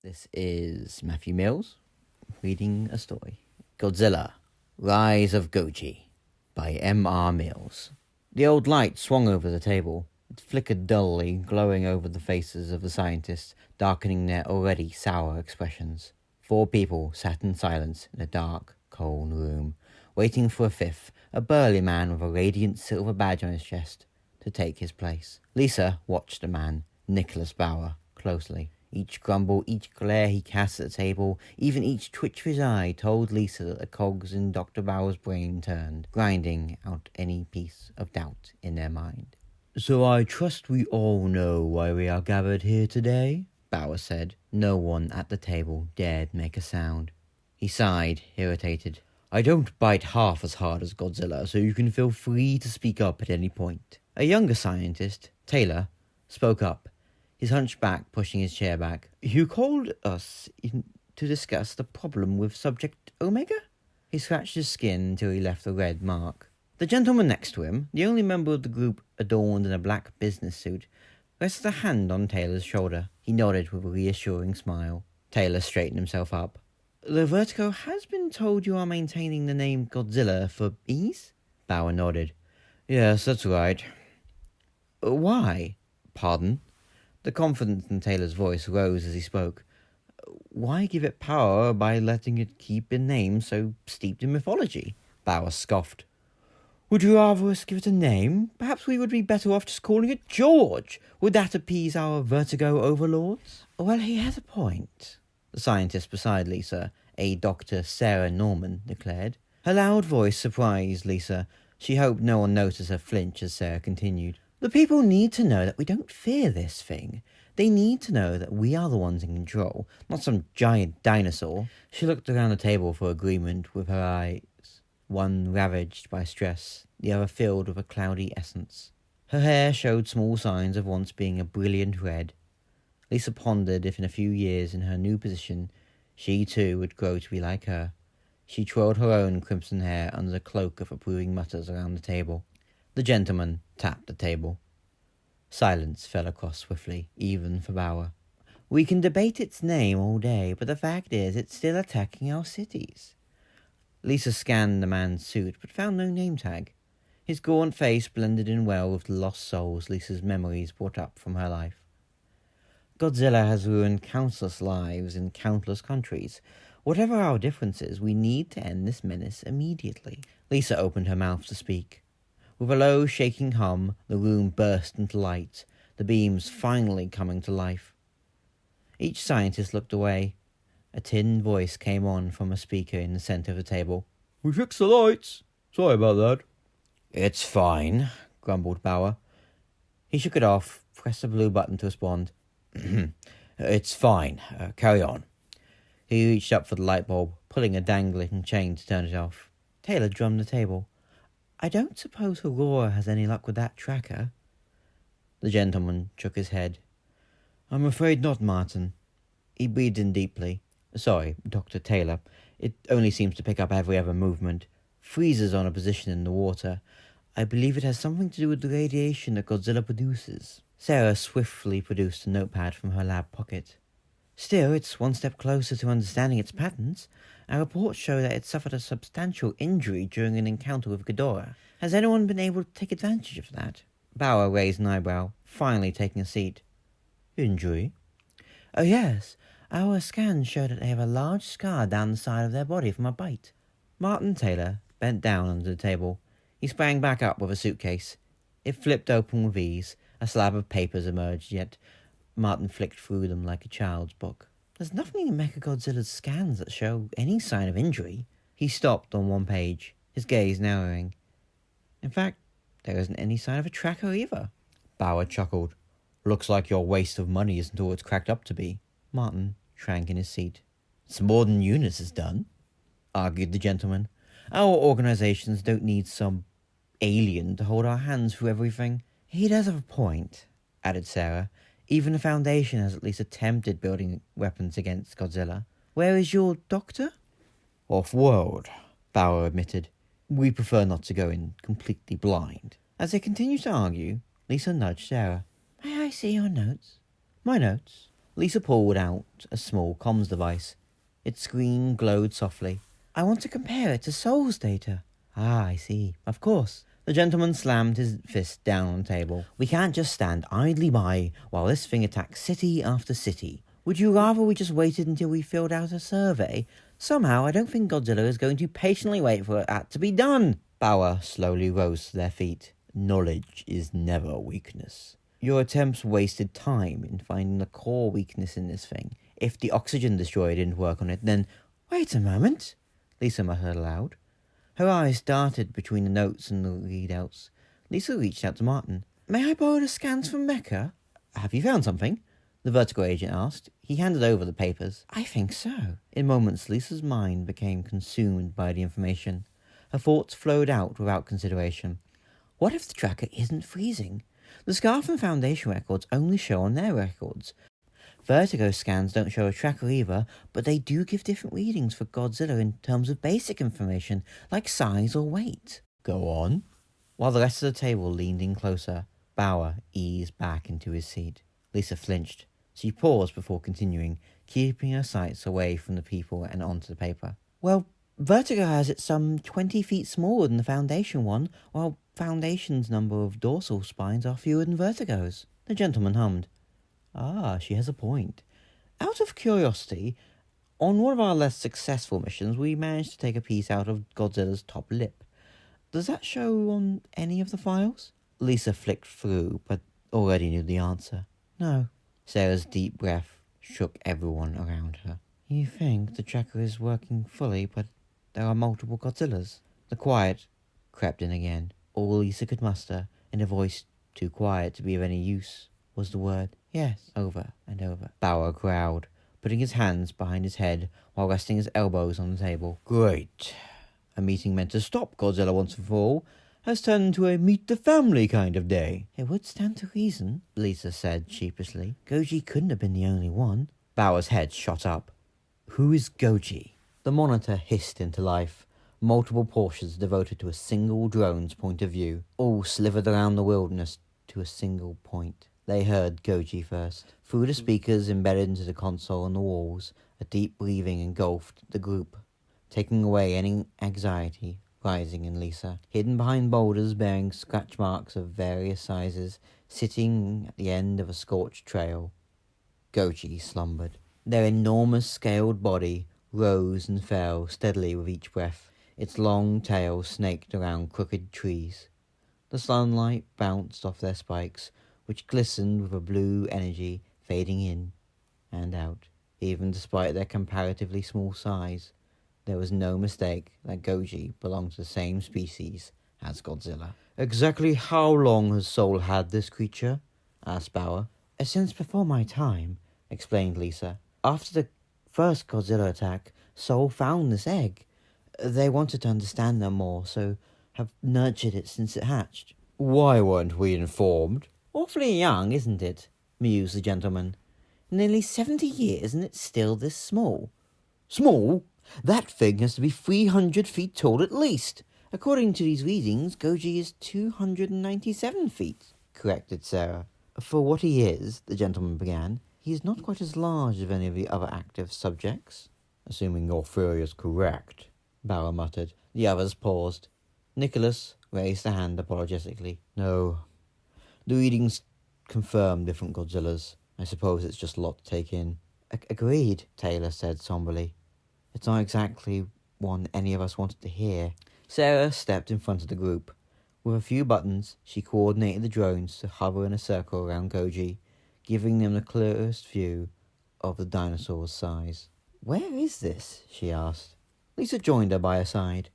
This is Matthew Mills reading a story. Godzilla, Rise of Goji by M.R. Mills. The old light swung over the table. It flickered dully, glowing over the faces of the scientists, darkening their already sour expressions. 4 people sat in silence in a dark, cold room, waiting for a fifth, a burly man with a radiant silver badge on his chest, to take his place. Lisa watched the man, Nicholas Bauer, closely. Each grumble, each glare he cast at the table, even each twitch of his eye told Lisa that the cogs in Dr. Bauer's brain turned, grinding out any piece of doubt in their mind. "So I trust we all know why we are gathered here today," Bauer said. No one at the table dared make a sound. He sighed, irritated. "I don't bite half as hard as Godzilla, so you can feel free to speak up at any point." A younger scientist, Taylor, spoke up, his hunchback pushing his chair back. "You called us in to discuss the problem with Subject Omega?" He scratched his skin until he left a red mark. The gentleman next to him, the only member of the group adorned in a black business suit, rested a hand on Taylor's shoulder. He nodded with a reassuring smile. Taylor straightened himself up. "The Vertigo has been told you are maintaining the name Godzilla for ease?" Bauer nodded. "Yes, that's right." "Why?" "Pardon?" The confidence in Taylor's voice rose as he spoke. "Why give it power by letting it keep a name so steeped in mythology?" Bauer scoffed. "Would you rather us give it a name? Perhaps we would be better off just calling it George. Would that appease our Vertigo overlords?" "Well, he has a point," the scientist beside Lisa, a Dr. Sarah Norman, declared. Her loud voice surprised Lisa. She hoped no one noticed her flinch as Sarah continued. "The people need to know that we don't fear this thing. They need to know that we are the ones in control, not some giant dinosaur." She looked around the table for agreement with her eyes, one ravaged by stress, the other filled with a cloudy essence. Her hair showed small signs of once being a brilliant red. Lisa pondered if in a few years in her new position, she too would grow to be like her. She twirled her own crimson hair under the cloak of approving mutters around the table. The gentleman tapped the table. Silence fell across swiftly, even for Bauer. "We can debate its name all day, but the fact is it's still attacking our cities." Lisa scanned the man's suit, but found no name tag. His gaunt face blended in well with the lost souls Lisa's memories brought up from her life. "Godzilla has ruined countless lives in countless countries. Whatever our differences, we need to end this menace immediately." Lisa opened her mouth to speak. With a low, shaking hum, the room burst into light, the beams finally coming to life. Each scientist looked away. A tin voice came on from a speaker in the center of the table. "We fixed the lights. Sorry about that." "It's fine," grumbled Bauer. He shook it off, pressed the blue button to respond. "It's fine. Carry on." He reached up for the light bulb, pulling a dangling chain to turn it off. Taylor drummed the table. "I don't suppose Aurora has any luck with that tracker?" The gentleman shook his head. "I'm afraid not, Martin." He breathed in deeply. "Sorry, Dr. Taylor. It only seems to pick up every other movement. Freezes on a position in the water. I believe it has something to do with the radiation that Godzilla produces." Sarah swiftly produced a notepad from her lab pocket. "Still, it's one step closer to understanding its patterns. Our reports show that it suffered a substantial injury during an encounter with Ghidorah. Has anyone been able to take advantage of that?" Bauer raised an eyebrow, finally taking a seat. "Injury?" "Oh yes. Our scans show that they have a large scar down the side of their body from a bite." Martin Taylor bent down under the table. He sprang back up with a suitcase. It flipped open with ease. A slab of papers emerged, yet Martin flicked through them like a child's book. "There's nothing in Mechagodzilla's scans that show any sign of injury." He stopped on one page, his gaze narrowing. "In fact, there isn't any sign of a tracker either." Bauer chuckled. "Looks like your waste of money isn't all it's cracked up to be." Martin shrank in his seat. "It's more than Eunice has done," argued the gentleman. "Our organizations don't need some alien to hold our hands through everything." "He does have a point," added Sarah. "Even the Foundation has at least attempted building weapons against Godzilla. Where is your doctor?" "Off-world," Bauer admitted. "We prefer not to go in completely blind." As they continued to argue, Lisa nudged Sarah. "May I see your notes?" "My notes?" Lisa pulled out a small comms device. Its screen glowed softly. I want to compare it to Sol's data. Ah, I see. Of course. The gentleman slammed his fist down on the table. We can't just stand idly by while this thing attacks city after city. Would you rather we just waited until we filled out a survey? Somehow, I don't think Godzilla is going to patiently wait for that to be done. Bauer slowly rose to their feet. Knowledge is never a weakness. Your attempts wasted time in finding the core weakness in this thing. If the oxygen destroyer didn't work on it, then... Wait a moment, Lisa muttered aloud. Her eyes darted between the notes and the readouts. Lisa reached out to Martin. May I borrow the scans from Mecca? Have you found something? The Vertigo agent asked. He handed over the papers. I think so. In moments, Lisa's mind became consumed by the information. Her thoughts flowed out without consideration. What if the tracker isn't freezing? The Scarf and Foundation records only show on their records. Vertigo scans don't show a tracker either, but they do give different readings for Godzilla in terms of basic information, like size or weight. Go on. While the rest of the table leaned in closer, Bauer eased back into his seat. Lisa flinched. She paused before continuing, keeping her sights away from the people and onto the paper. Well, Vertigo has it some 20 feet smaller than the Foundation one, while Foundation's number of dorsal spines are fewer than Vertigo's. The gentleman hummed. Ah, she has a point. Out of curiosity, on one of our less successful missions, we managed to take a piece out of Godzilla's top lip. Does that show on any of the files? Lisa flicked through, but already knew the answer. No. Sarah's deep breath shook everyone around her. You think the tracker is working fully, but there are multiple Godzillas? The quiet crept in again. All Lisa could muster, in a voice too quiet to be of any use, was the word, yes, over and over. Bauer growled, putting his hands behind his head while resting his elbows on the table. Great. A meeting meant to stop Godzilla once and for all has turned into a meet-the-family kind of day. It would stand to reason, Lisa said sheepishly. Goji couldn't have been the only one. Bauer's head shot up. Who is Goji? The monitor hissed into life. Multiple portions devoted to a single drone's point of view, all slithered around the wilderness to a single point. They heard Goji first. Through the speakers embedded into the console on the walls, a deep breathing engulfed the group, taking away any anxiety rising in Lisa. Hidden behind boulders bearing scratch marks of various sizes, sitting at the end of a scorched trail, Goji slumbered. Their enormous scaled body rose and fell steadily with each breath. Its long tail snaked around crooked trees. The sunlight bounced off their spikes, which glistened with a blue energy fading in and out. Even despite their comparatively small size, there was no mistake that Goji belonged to the same species as Godzilla. Exactly how long has Sol had this creature? Asked Bauer. Since before my time, explained Lisa. After the first Godzilla attack, Sol found this egg. They wanted to understand them more, so have nurtured it since it hatched. Why weren't we informed? Awfully young, isn't it? Mused the gentleman. Nearly 70 years and it's still this small. Small? That thing has to be 300 feet tall at least. According to these readings, Goji is 297 feet, corrected Sarah. For what he is, the gentleman began, he is not quite as large as any of the other active subjects. Assuming your theory is correct, Bauer muttered. The others paused. Nicholas raised a hand apologetically. No, the readings confirm different Godzillas. I suppose it's just a lot to take in. Agreed, Taylor said somberly. It's not exactly one any of us wanted to hear. Sarah stepped in front of the group. With a few buttons, she coordinated the drones to hover in a circle around Goji, giving them the clearest view of the dinosaur's size. Where is this? She asked. Lisa joined her by her side.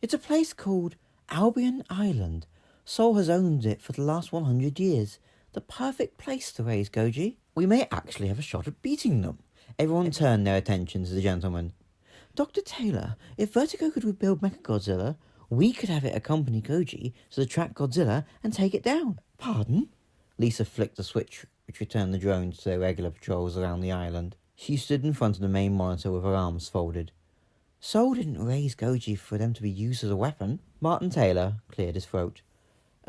It's a place called Albion Island. Sol has owned it for the last 100 years. The perfect place to raise Goji. We may actually have a shot at beating them. Everyone turned their attention to the gentleman. Dr. Taylor, if Vertigo could rebuild Mechagodzilla, we could have it accompany Goji to track Godzilla and take it down. Pardon? Lisa flicked the switch, which returned the drones to their regular patrols around the island. She stood in front of the main monitor with her arms folded. Sol didn't raise Goji for them to be used as a weapon. Martin Taylor cleared his throat.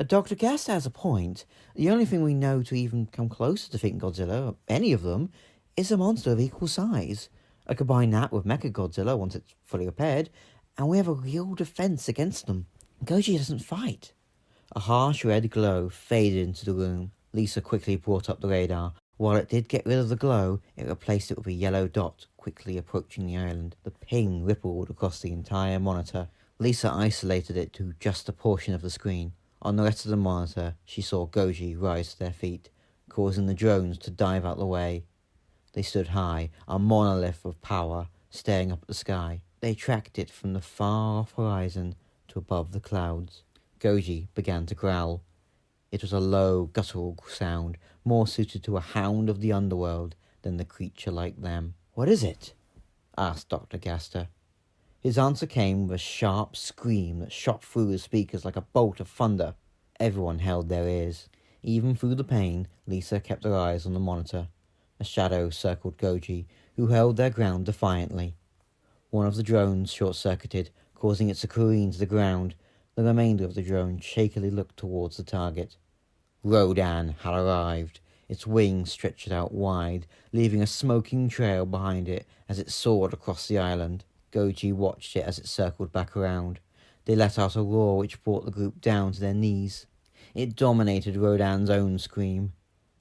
Dr. Gast has a point. The only thing we know to even come closer to thinking Godzilla, or any of them, It's a monster of equal size. I combine that with Godzilla once it's fully repaired, and we have a real defense against them. Goji doesn't fight. A harsh red glow faded into the room. Lisa quickly brought up the radar. While it did get rid of the glow, it replaced it with a yellow dot quickly approaching the island. The ping rippled across the entire monitor. Lisa isolated it to just a portion of the screen. On the rest of the monitor, she saw Goji rise to their feet, causing the drones to dive out the way. They stood high, a monolith of power, staring up at the sky. They tracked it from the far-off horizon to above the clouds. Goji began to growl. It was a low, guttural sound, more suited to a hound of the underworld than the creature like them. "What is it?" asked Dr. Gaster. His answer came with a sharp scream that shot through the speakers like a bolt of thunder. Everyone held their ears. Even through the pain, Lisa kept her eyes on the monitor. A shadow circled Goji, who held their ground defiantly. One of the drones short-circuited, causing it to careen to the ground. The remainder of the drone shakily looked towards the target. Rodan had arrived. Its wings stretched out wide, leaving a smoking trail behind it as it soared across the island. Goji watched it as it circled back around. They let out a roar which brought the group down to their knees. It dominated Rodan's own scream.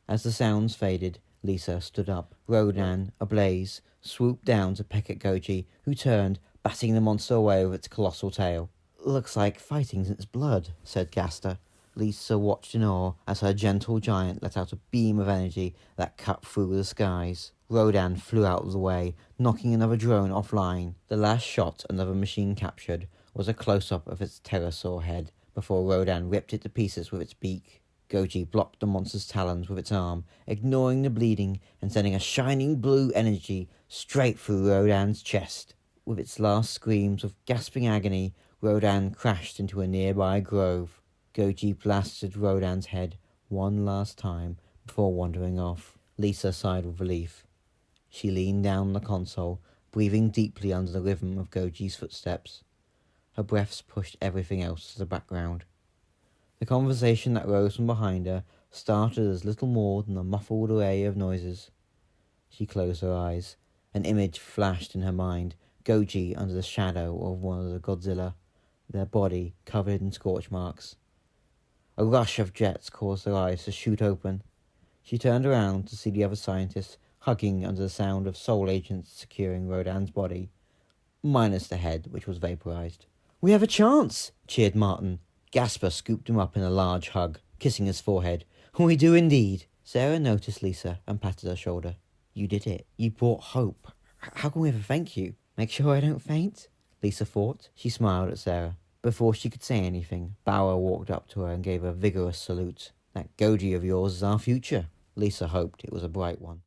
As the sounds faded, Lisa stood up. Rodan, ablaze, swooped down to peck at Goji, who turned, batting the monster away with its colossal tail. "Looks like fighting's in its blood," said Gaster. Lisa watched in awe as her gentle giant let out a beam of energy that cut through the skies. Rodan flew out of the way, knocking another drone offline. The last shot another machine captured was a close-up of its pterosaur head before Rodan ripped it to pieces with its beak. Goji blocked the monster's talons with its arm, ignoring the bleeding and sending a shining blue energy straight through Rodan's chest. With its last screams of gasping agony, Rodan crashed into a nearby grove. Goji blasted Rodan's head one last time before wandering off. Lisa sighed with relief. She leaned down on the console, breathing deeply under the rhythm of Goji's footsteps. Her breaths pushed everything else to the background. The conversation that rose from behind her started as little more than a muffled array of noises. She closed her eyes. An image flashed in her mind, Goji under the shadow of one of the Godzilla, their body covered in scorch marks. A rush of jets caused her eyes to shoot open. She turned around to see the other scientists hugging under the sound of soul agents securing Rodan's body, minus the head, which was vaporized. "We have a chance!" cheered Martin. Gasper scooped him up in a large hug, kissing his forehead. "We do indeed." Sarah noticed Lisa and patted her shoulder. "You did it. You brought hope. How can we ever thank you?" "Make sure I don't faint," Lisa thought. She smiled at Sarah. Before she could say anything, Bauer walked up to her and gave a vigorous salute. "That Goji of yours is our future." Lisa hoped it was a bright one.